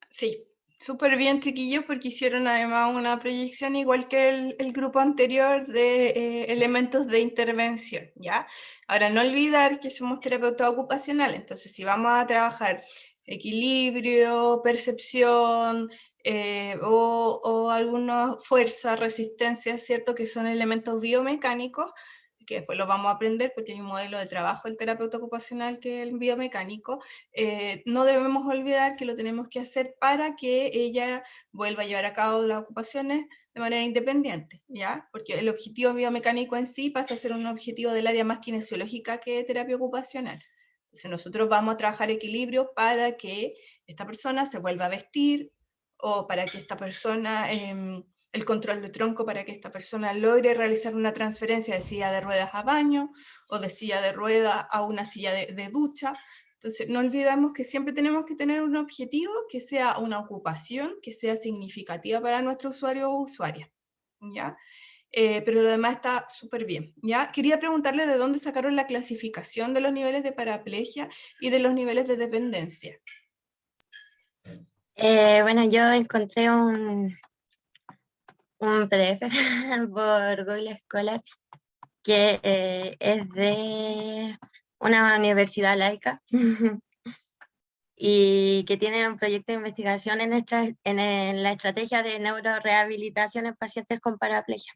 Sí, súper bien, chiquillos, porque hicieron además una proyección igual que el grupo anterior de elementos de intervención, ¿ya? Ahora, no olvidar que somos terapeutas ocupacionales, entonces si vamos a trabajar equilibrio, percepción o alguna fuerza, resistencia, ¿cierto? Que son elementos biomecánicos, que después lo vamos a aprender porque hay un modelo de trabajo del terapeuta ocupacional que es el biomecánico, no debemos olvidar que lo tenemos que hacer para que ella vuelva a llevar a cabo las ocupaciones de manera independiente, ¿ya? Porque el objetivo biomecánico en sí pasa a ser un objetivo del área más kinesiológica que terapia ocupacional. Entonces nosotros vamos a trabajar equilibrio para que esta persona se vuelva a vestir, o para que esta persona, el control de tronco, para que esta persona logre realizar una transferencia de silla de ruedas a baño, o de silla de ruedas a una silla de ducha. Entonces, no olvidemos que siempre tenemos que tener un objetivo que sea una ocupación, que sea significativa para nuestro usuario o usuaria, ¿ya? Pero lo demás está súper bien, ¿ya? Quería preguntarle de dónde sacaron la clasificación de los niveles de paraplegia y de los niveles de dependencia. Bueno, yo encontré un PDF por Google Scholar que es de una universidad laica y que tiene un proyecto de investigación en la estrategia de neurorehabilitación en pacientes con paraplegia.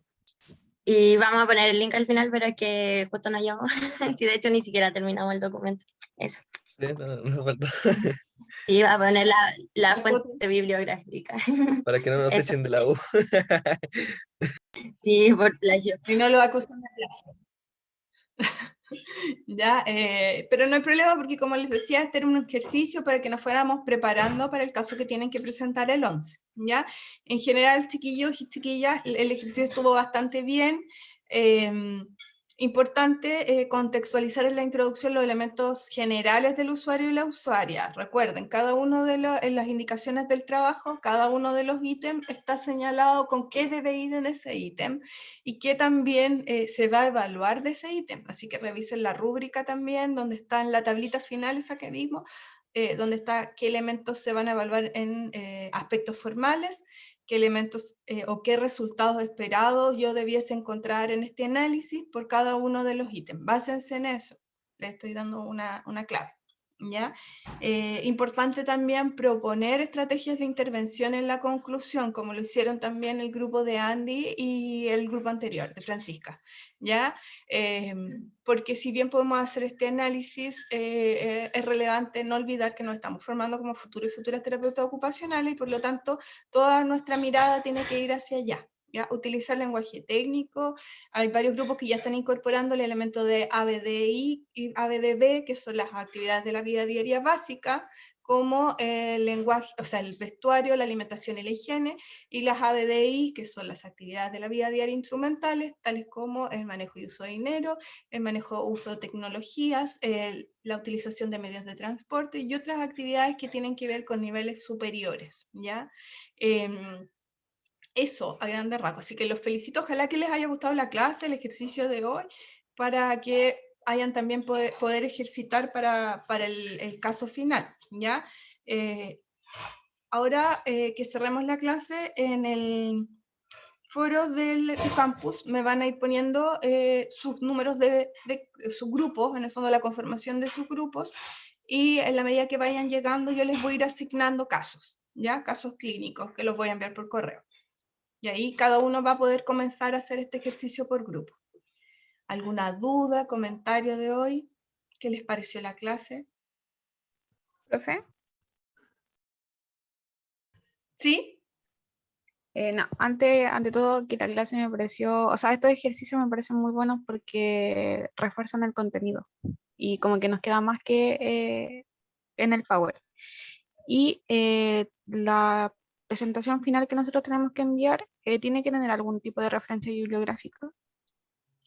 Y vamos a poner el link al final, pero es que justo nos llamó. Sí, de hecho ni siquiera terminamos el documento. Eso. Sí, no falta. Y va a poner la fuente bibliográfica. Para que no nos Eso. echen de la U. Sí, por plagio. Y no lo acusan de plagio. ¿Ya? Pero no hay problema porque, como les decía, este era un ejercicio para que nos fuéramos preparando para el caso que tienen que presentar el 11, ¿ya? En general, chiquillos y chiquillas, el ejercicio estuvo bastante bien. Importante contextualizar en la introducción los elementos generales del usuario y la usuaria. Recuerden, cada uno de en las indicaciones del trabajo, cada uno de los ítems está señalado con qué debe ir en ese ítem y qué también se va a evaluar de ese ítem. Así que revisen la rúbrica también, donde está en la tablita final esa que vimos, donde está qué elementos se van a evaluar en aspectos formales, qué elementos o qué resultados esperados yo debiese encontrar en este análisis por cada uno de los ítems. Básense en eso. Les estoy dando una clave, ¿ya? Importante también proponer estrategias de intervención en la conclusión, como lo hicieron también el grupo de Andy y el grupo anterior, de Francisca, ¿ya? Porque si bien podemos hacer este análisis, es relevante no olvidar que nos estamos formando como futuros y futuras terapeutas ocupacionales y por lo tanto toda nuestra mirada tiene que ir hacia allá, ¿ya? Utilizar lenguaje técnico. Hay varios grupos que ya están incorporando el elemento de ABDI y ABDB, que son las actividades de la vida diaria básica, como el lenguaje, o sea, el vestuario, la alimentación y la higiene, y las ABDI, que son las actividades de la vida diaria instrumentales, tales como el manejo y uso de dinero, el manejo y uso de tecnologías, la utilización de medios de transporte y otras actividades que tienen que ver con niveles superiores, ¿ya? Eso, a grandes rasgos. Así que los felicito. Ojalá que les haya gustado la clase, el ejercicio de hoy, para que hayan también poder ejercitar para el caso final, ¿ya? Ahora que cerremos la clase, en el foro del campus me van a ir poniendo sus números de sus grupos, en el fondo la conformación de sus grupos, y en la medida que vayan llegando yo les voy a ir asignando casos, ¿ya? Casos clínicos que los voy a enviar por correo. Y ahí cada uno va a poder comenzar a hacer este ejercicio por grupo. ¿Alguna duda, comentario de hoy? ¿Qué les pareció la clase? ¿Profe? ¿Sí? No, ante todo que la clase me pareció, o sea, estos ejercicios me parecen muy buenos porque refuerzan el contenido y como que nos queda más que en el Power. Y la presentación final que nosotros tenemos que enviar tiene que tener algún tipo de referencia bibliográfica.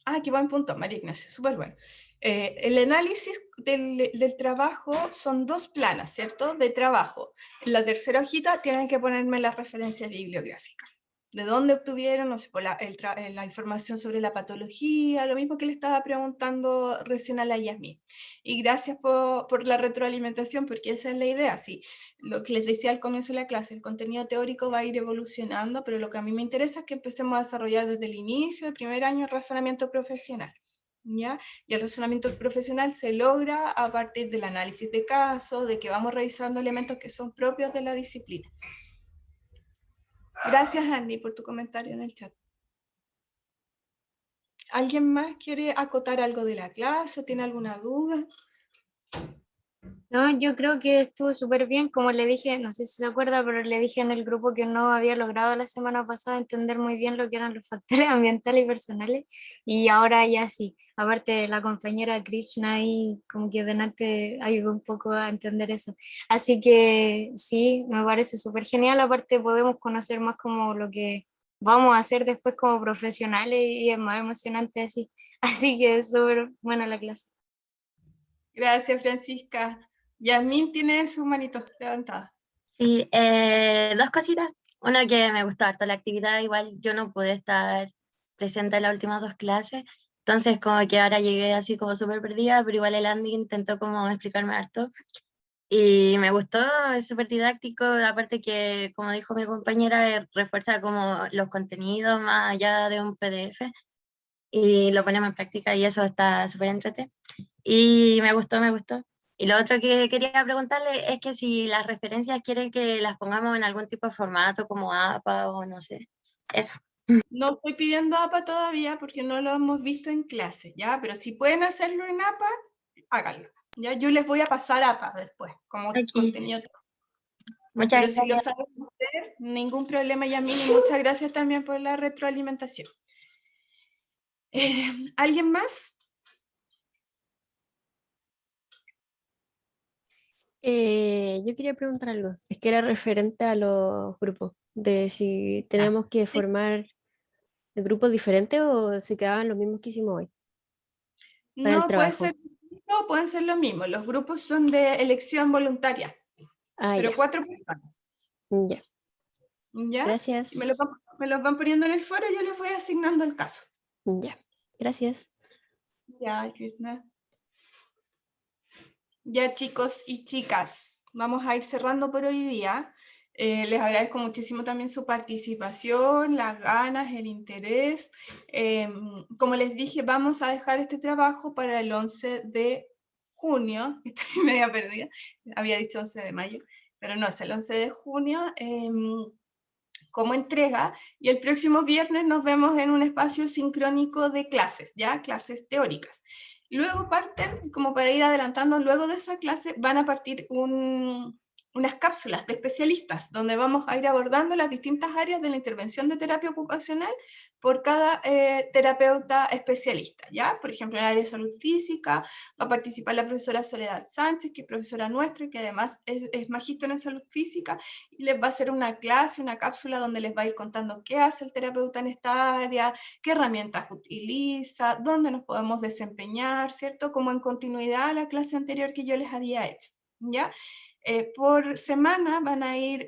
Ah, qué buen punto, María Ignacia, súper bueno. El análisis del trabajo son dos planas, ¿cierto? De trabajo. En la tercera hojita tienen que ponerme las referencias bibliográficas. ¿De dónde obtuvieron? No sé, por la información sobre la patología, lo mismo que le estaba preguntando recién a la Yasmín. Y gracias por la retroalimentación, porque esa es la idea, sí. Lo que les decía al comienzo de la clase, el contenido teórico va a ir evolucionando, pero lo que a mí me interesa es que empecemos a desarrollar desde el inicio del primer año el razonamiento profesional, ¿ya? Y el razonamiento profesional se logra a partir del análisis de casos, de que vamos revisando elementos que son propios de la disciplina. Gracias, Andy, por tu comentario en el chat. ¿Alguien más quiere acotar algo de la clase o tiene alguna duda? No, yo creo que estuvo súper bien, como le dije, no sé si se acuerda, pero le dije en el grupo que no había logrado la semana pasada entender muy bien lo que eran los factores ambientales y personales, y ahora ya sí. Aparte, la compañera Krishna ahí como que delante ayudó un poco a entender eso. Así que sí, me parece súper genial. Aparte, podemos conocer más como lo que vamos a hacer después como profesionales y es más emocionante así. Así que es súper buena la clase. Gracias, Francisca. Yasmín tiene sus manitos levantadas. Sí, dos cositas. Una que me gustó harto la actividad, igual yo no pude estar presente en las últimas dos clases, entonces como que ahora llegué así como súper perdida, pero igual el Andy intentó como explicarme harto. Y me gustó, es súper didáctico, aparte que, como dijo mi compañera, refuerza como los contenidos más allá de un PDF y lo ponemos en práctica y eso está súper entretenido. Y me gustó, me gustó. Y lo otro que quería preguntarle es que si las referencias quieren que las pongamos en algún tipo de formato como APA o no sé, eso. No estoy pidiendo APA todavía porque no lo hemos visto en clase, ¿ya? Pero si pueden hacerlo en APA, háganlo. ¿Ya? Yo les voy a pasar APA después, como Aquí. contenido. Muchas Pero si lo gracias. saben hacer, ningún problema, Yasmín, y muchas gracias también por la retroalimentación. ¿Alguien más? Yo quería preguntar algo. Es que era referente a los grupos, de si tenemos que formar grupos diferentes o se quedaban los mismos que hicimos hoy para el No, trabajo. pueden ser lo mismo. Los grupos son de elección voluntaria, Ah, pero ya, 4 personas. ya. ¿Ya? Y Gracias. me los van poniendo en el foro y yo les voy asignando el caso. Ya, gracias. Ya, Krishna. Ya, chicos y chicas, vamos a ir cerrando por hoy día. Les agradezco muchísimo también su participación, las ganas, el interés. Como les dije, vamos a dejar este trabajo para el 11 de junio. Estoy media perdida, había dicho 11 de mayo, pero no, es el 11 de junio como entrega. Y el próximo viernes nos vemos en un espacio sincrónico de clases, ¿ya? Clases teóricas. Luego parten, como para ir adelantando, luego de esa clase van a partir unas cápsulas de especialistas, donde vamos a ir abordando las distintas áreas de la intervención de terapia ocupacional por cada terapeuta especialista, ¿ya? Por ejemplo, en el área de salud física va a participar la profesora Soledad Sánchez, que es profesora nuestra, que además es magíster en salud física, y les va a hacer una clase, una cápsula donde les va a ir contando qué hace el terapeuta en esta área, qué herramientas utiliza, dónde nos podemos desempeñar, ¿cierto? Como en continuidad a la clase anterior que yo les había hecho, ¿ya? Por semana van a ir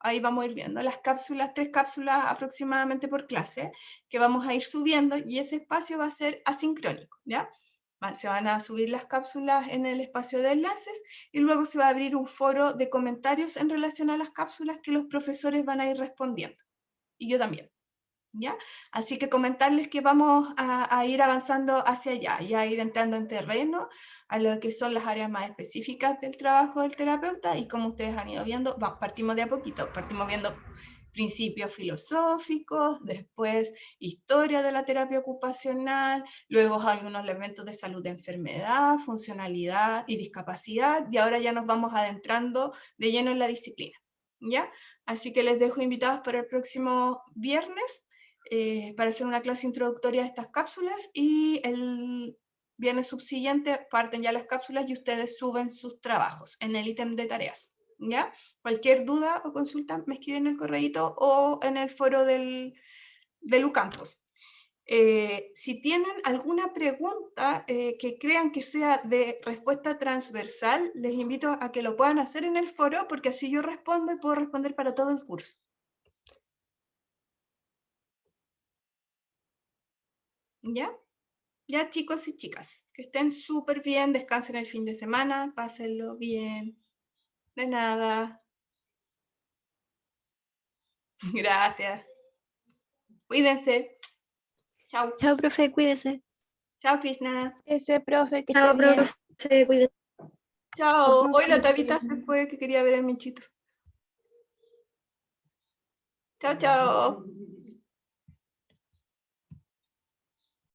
ahí vamos a ir viendo las cápsulas, 3 cápsulas aproximadamente por clase, que vamos a ir subiendo y ese espacio va a ser asincrónico, ¿ya? Se van a subir las cápsulas en el espacio de enlaces y luego se va a abrir un foro de comentarios en relación a las cápsulas que los profesores van a ir respondiendo. Y yo también. ¿Ya? Así que comentarles que vamos a ir avanzando hacia allá y a ir entrando en terreno a lo que son las áreas más específicas del trabajo del terapeuta y como ustedes han ido viendo, partimos de a poquito, partimos viendo principios filosóficos, después historia de la terapia ocupacional, luego algunos elementos de salud de enfermedad, funcionalidad y discapacidad, y ahora ya nos vamos adentrando de lleno en la disciplina, ¿ya? Así que les dejo invitados para el próximo viernes para hacer una clase introductoria de estas cápsulas y el viernes subsiguiente parten ya las cápsulas y ustedes suben sus trabajos en el ítem de tareas. ¿Ya? Cualquier duda o consulta me escriben en el correíto o en el foro del UCampus. Si tienen alguna pregunta que crean que sea de respuesta transversal, les invito a que lo puedan hacer en el foro porque así yo respondo y puedo responder para todo el curso. ¿Ya? Ya, chicos y chicas, que estén súper bien, descansen el fin de semana, pásenlo bien. De nada. Gracias. Cuídense. Chao. Chao, profe, cuídese. Chao, Krishna. Ese profe, que Chao, esté bien. profe, cuídate. Chao. Hoy la Tabita se fue, que quería ver el Michito. Chao, chao.